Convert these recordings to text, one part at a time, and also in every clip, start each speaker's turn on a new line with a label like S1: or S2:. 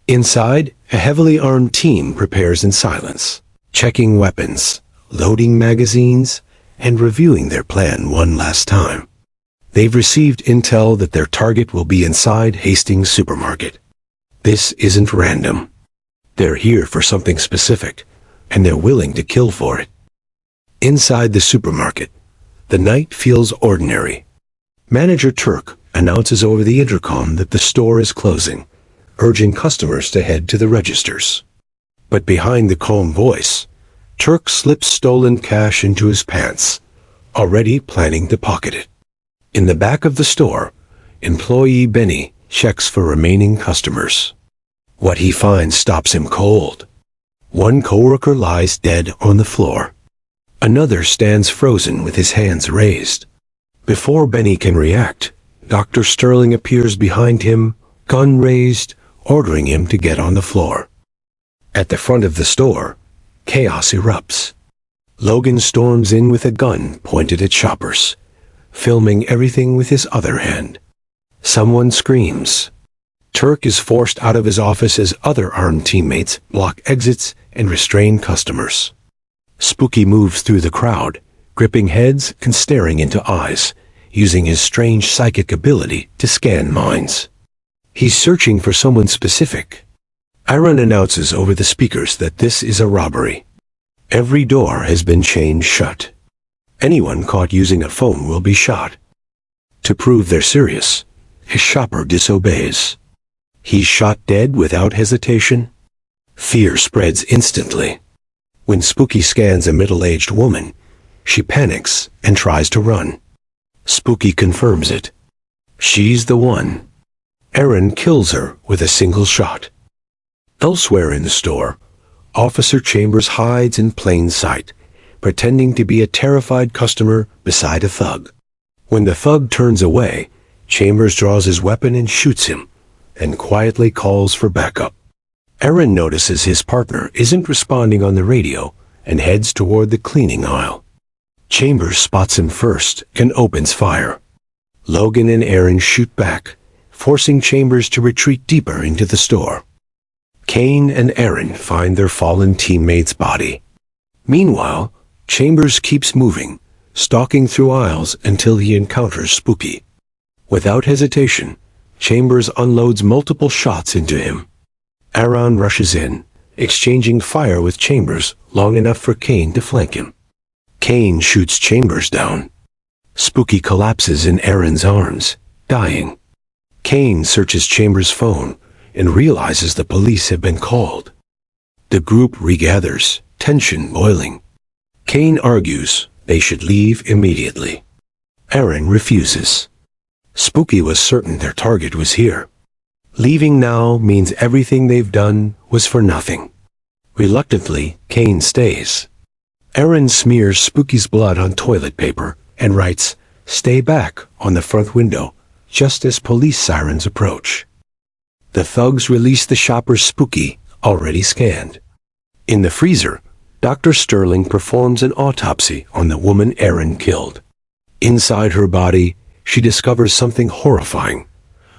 S1: Inside, a heavily armed team prepares in silence, checking weapons, loading magazines, and reviewing their plan one last time. They've received intel that their target will be inside Hastings Supermarket. This isn't random. They're here for something specific, and they're willing to kill for it. Inside the supermarket, the night feels ordinary. Manager Turk announces over the intercom that the store is closing, urging customers to head to the registers. But behind the calm voice, Turk slips stolen cash into his pants, already planning to pocket it. In the back of the store, employee Benny checks for remaining customers. What he finds stops him cold. One coworker lies dead on the floor. Another stands frozen with his hands raised. Before Benny can react, Dr. Sterling appears behind him, gun raised, ordering him to get on the floor. At the front of the store, chaos erupts. Logan storms in with a gun pointed at shoppers, filming everything with his other hand. Someone screams. Turk is forced out of his office as other armed teammates block exits and restrain customers. Spooky moves through the crowd, gripping heads and staring into eyes, using his strange psychic ability to scan minds. He's searching for someone specific. Aaron announces over the speakers that this is a robbery. Every door has been chained shut. Anyone caught using a phone will be shot. To prove they're serious, his shopper disobeys. He's shot dead without hesitation. Fear spreads instantly. When Spooky scans a middle-aged woman, she panics and tries to run. Spooky confirms it. She's the one. Aaron kills her with a single shot. Elsewhere in the store, Officer Chambers hides in plain sight, pretending to be a terrified customer beside a thug. When the thug turns away, Chambers draws his weapon and shoots him, and quietly calls for backup. Aaron notices his partner isn't responding on the radio and heads toward the cleaning aisle. Chambers spots him first and opens fire. Logan and Aaron shoot back, forcing Chambers to retreat deeper into the store. Kane and Aaron find their fallen teammate's body. Meanwhile, Chambers keeps moving, stalking through aisles until he encounters Spooky. Without hesitation, Chambers unloads multiple shots into him. Aaron rushes in, exchanging fire with Chambers long enough for Kane to flank him. Kane shoots Chambers down. Spooky collapses in Aaron's arms, dying. Kane searches Chambers' phone and realizes the police have been called. The group regathers, tension boiling. Kane argues they should leave immediately. Aaron refuses. Spooky was certain their target was here. Leaving now means everything they've done was for nothing. Reluctantly, Kane stays. Aaron smears Spooky's blood on toilet paper and writes, "Stay back," on the front window, just as police sirens approach. The thugs release the shopper's Spooky, already scanned. In the freezer, Dr. Sterling performs an autopsy on the woman Aaron killed. Inside her body, she discovers something horrifying,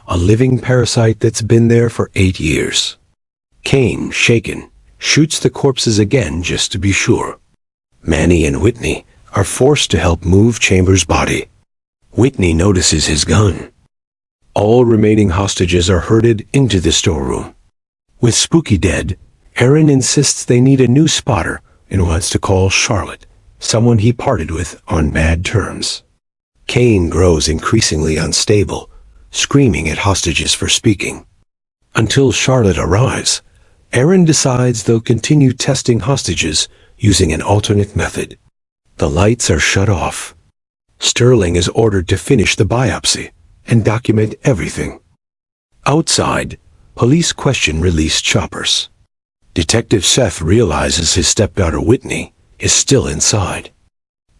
S1: a living parasite that's been there for 8 years. Kane, shaken, shoots the corpses again just to be sure. Manny and Whitney are forced to help move Chambers' body. Whitney notices his gun. All remaining hostages are herded into the storeroom. With Spooky dead, Aaron insists they need a new spotter and wants to call Charlotte, someone he parted with on bad terms. Kane grows increasingly unstable, screaming at hostages for speaking. Until Charlotte arrives, Aaron decides they'll continue testing hostages using an alternate method. The lights are shut off. Sterling is ordered to finish the biopsy and document everything. Outside, police question released shoppers. Detective Seth realizes his stepdaughter Whitney is still inside.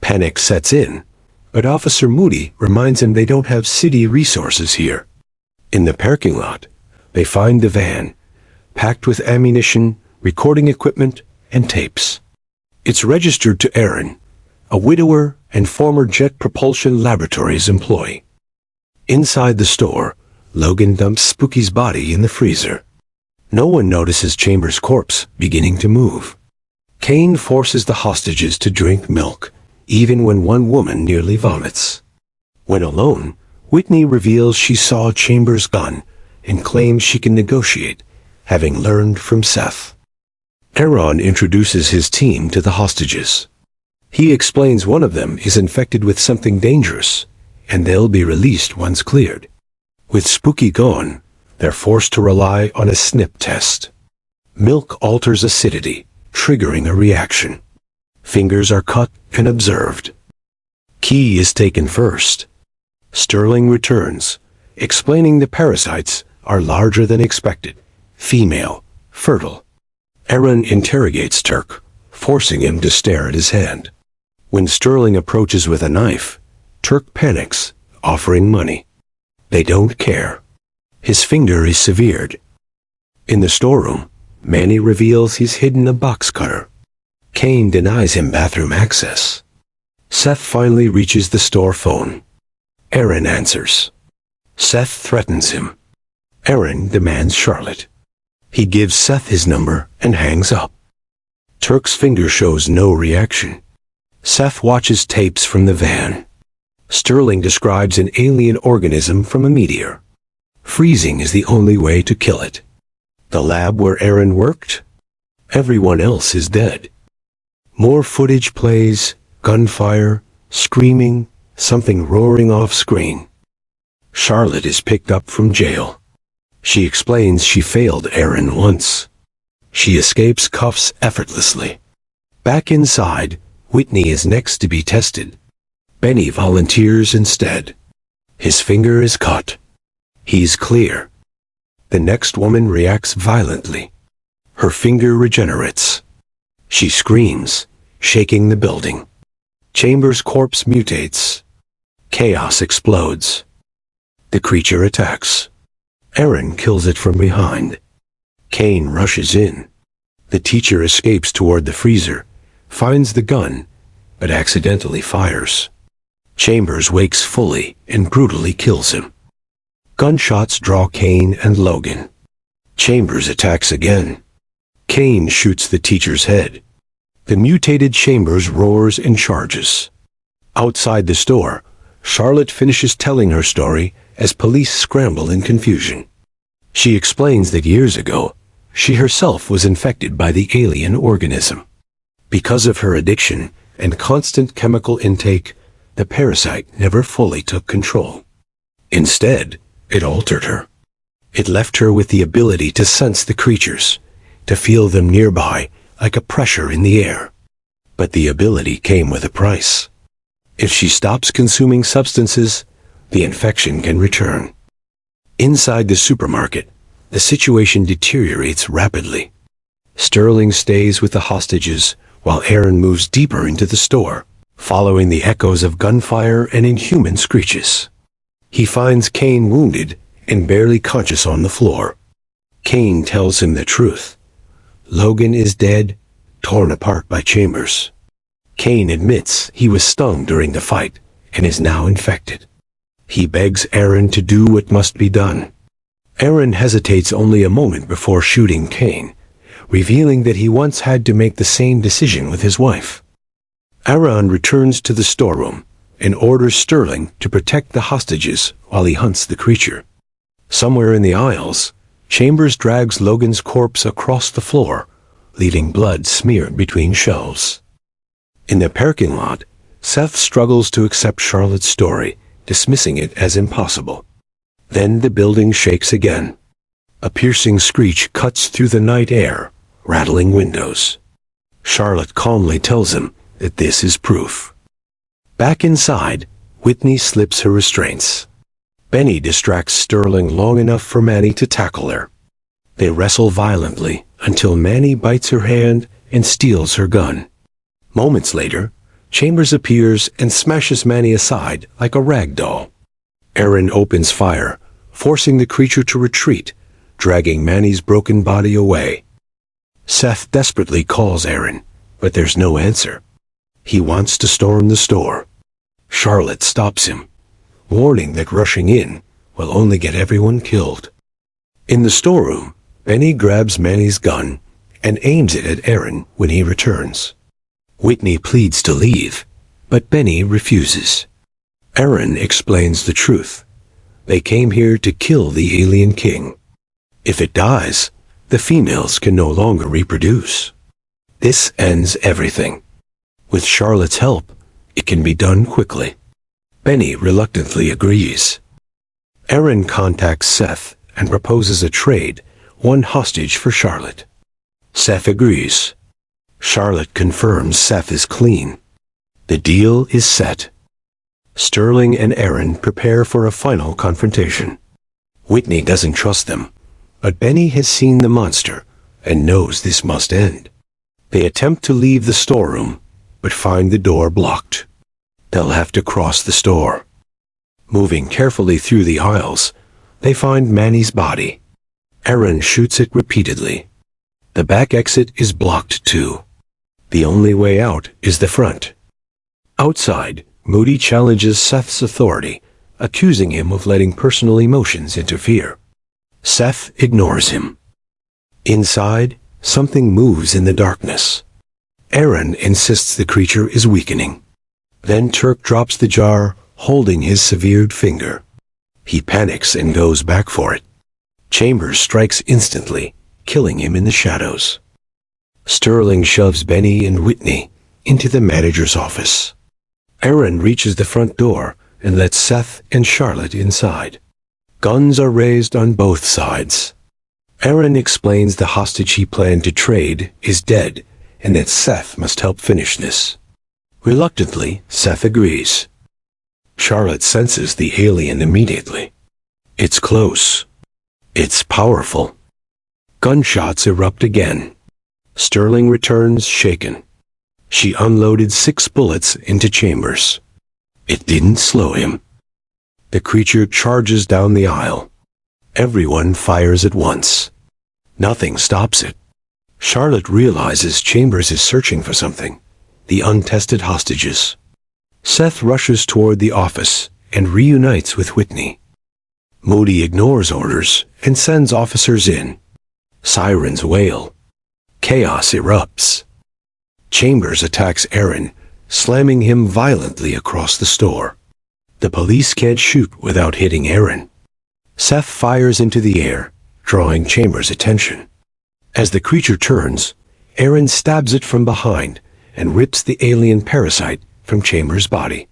S1: Panic sets in, but Officer Moody reminds him they don't have city resources here. In the parking lot, they find the van, packed with ammunition, recording equipment, and tapes. It's registered to Aaron, a widower and former Jet Propulsion Laboratories employee. Inside the store, Logan dumps Spooky's body in the freezer. No one notices Chambers' corpse beginning to move. Kane forces the hostages to drink milk, even when one woman nearly vomits. When alone, Whitney reveals she saw Chambers' gun and claims she can negotiate, having learned from Seth. Aaron introduces his team to the hostages. He explains one of them is infected with something dangerous, and they'll be released once cleared. With Spooky gone, they're forced to rely on a snip test. Milk alters acidity, triggering a reaction. Fingers are cut and observed. Key is taken first. Sterling returns, explaining the parasites are larger than expected, female, fertile. Aaron interrogates Turk, forcing him to stare at his hand. When Sterling approaches with a knife, Turk panics, offering money. They don't care. His finger is severed. In the storeroom, Manny reveals he's hidden a box cutter. Kane denies him bathroom access. Seth finally reaches the store phone. Aaron answers. Seth threatens him. Aaron demands Charlotte. He gives Seth his number and hangs up. Turk's finger shows no reaction. Seth watches tapes from the van. Sterling describes an alien organism from a meteor. Freezing is the only way to kill it. The lab where Aaron worked? Everyone else is dead. More footage plays, gunfire, screaming, something roaring off screen. Charlotte is picked up from jail. She explains she failed Aaron once. She escapes cuffs effortlessly. Back inside, Whitney is next to be tested. Benny volunteers instead. His finger is cut. He's clear. The next woman reacts violently. Her finger regenerates. She screams, shaking the building. Chambers' corpse mutates. Chaos explodes. The creature attacks. Aaron kills it from behind. Kane rushes in. The teacher escapes toward the freezer, finds the gun, but accidentally fires. Chambers wakes fully and brutally kills him. Gunshots draw Kane and Logan. Chambers attacks again. Kane shoots the teacher's head. The mutated Chambers roars and charges. Outside the store, Charlotte finishes telling her story as police scramble in confusion. She explains that years ago, she herself was infected by the alien organism. Because of her addiction and constant chemical intake, the parasite never fully took control. Instead, it altered her. It left her with the ability to sense the creatures, to feel them nearby like a pressure in the air. But the ability came with a price. If she stops consuming substances, the infection can return. Inside the supermarket, the situation deteriorates rapidly. Sterling stays with the hostages while Aaron moves deeper into the store, following the echoes of gunfire and inhuman screeches. He finds Kane wounded and barely conscious on the floor. Kane tells him the truth. Logan is dead, torn apart by Chambers. Kane admits he was stung during the fight and is now infected. He begs Aaron to do what must be done. Aaron hesitates only a moment before shooting Kane, revealing that he once had to make the same decision with his wife. Aaron returns to the storeroom and orders Sterling to protect the hostages while he hunts the creature. Somewhere in the aisles, Chambers drags Logan's corpse across the floor, leaving blood smeared between shelves. In the parking lot, Seth struggles to accept Charlotte's story, dismissing it as impossible. Then the building shakes again. A piercing screech cuts through the night air, rattling windows. Charlotte calmly tells him that this is proof. Back inside, Whitney slips her restraints. Benny distracts Sterling long enough for Manny to tackle her. They wrestle violently until Manny bites her hand and steals her gun. Moments later, Chambers appears and smashes Manny aside like a rag doll. Aaron opens fire, forcing the creature to retreat, dragging Manny's broken body away. Seth desperately calls Aaron, but there's no answer. He wants to storm the store. Charlotte stops him, warning that rushing in will only get everyone killed. In the storeroom, Benny grabs Manny's gun and aims it at Aaron when he returns. Whitney pleads to leave, but Benny refuses. Aaron explains the truth. They came here to kill the alien king. If it dies, the females can no longer reproduce. This ends everything. With Charlotte's help, it can be done quickly. Benny reluctantly agrees. Aaron contacts Seth and proposes a trade, one hostage for Charlotte. Seth agrees. Charlotte confirms Seth is clean. The deal is set. Sterling and Aaron prepare for a final confrontation. Whitney doesn't trust them, but Benny has seen the monster and knows this must end. They attempt to leave the storeroom, but find the door blocked. They'll have to cross the store. Moving carefully through the aisles, they find Manny's body. Aaron shoots it repeatedly. The back exit is blocked too. The only way out is the front. Outside, Moody challenges Seth's authority, accusing him of letting personal emotions interfere. Seth ignores him. Inside, something moves in the darkness. Aaron insists the creature is weakening. Then Turk drops the jar, holding his severed finger. He panics and goes back for it. Chambers strikes instantly, killing him in the shadows. Sterling shoves Benny and Whitney into the manager's office. Aaron reaches the front door and lets Seth and Charlotte inside. Guns are raised on both sides. Aaron explains the hostage he planned to trade is dead and that Seth must help finish this. Reluctantly, Seth agrees. Charlotte senses the alien immediately. It's close. It's powerful. Gunshots erupt again. Sterling returns shaken. She unloaded 6 bullets into Chambers. It didn't slow him. The creature charges down the aisle. Everyone fires at once. Nothing stops it. Charlotte realizes Chambers is searching for something, the untested hostages. Seth rushes toward the office and reunites with Whitney. Moody ignores orders and sends officers in. Sirens wail. Chaos erupts. Chambers attacks Aaron, slamming him violently across the store. The police can't shoot without hitting Aaron. Seth fires into the air, drawing Chambers' attention. As the creature turns, Aaron stabs it from behind and rips the alien parasite from Chambers' body.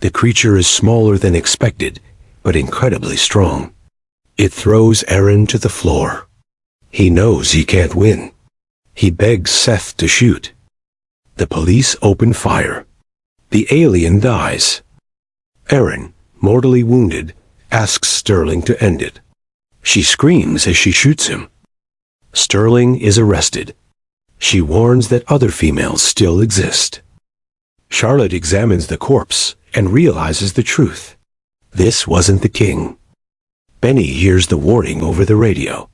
S1: The creature is smaller than expected, but incredibly strong. It throws Aaron to the floor. He knows he can't win. He begs Seth to shoot. The police open fire. The alien dies. Aaron, mortally wounded, asks Sterling to end it. She screams as she shoots him. Sterling is arrested. She warns that other females still exist. Charlotte examines the corpse and realizes the truth. This wasn't the king. Benny hears the warning over the radio.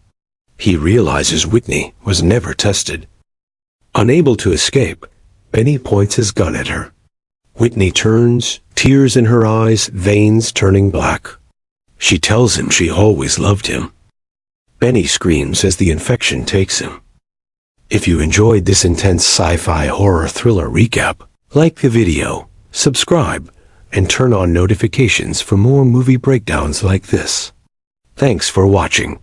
S1: He realizes Whitney was never tested. Unable to escape, Benny points his gun at her. Whitney turns, tears in her eyes, veins turning black. She tells him she always loved him. Benny screams as the infection takes him. If you enjoyed this intense sci-fi horror thriller recap, like the video, subscribe, and turn on notifications for more movie breakdowns like this. Thanks for watching.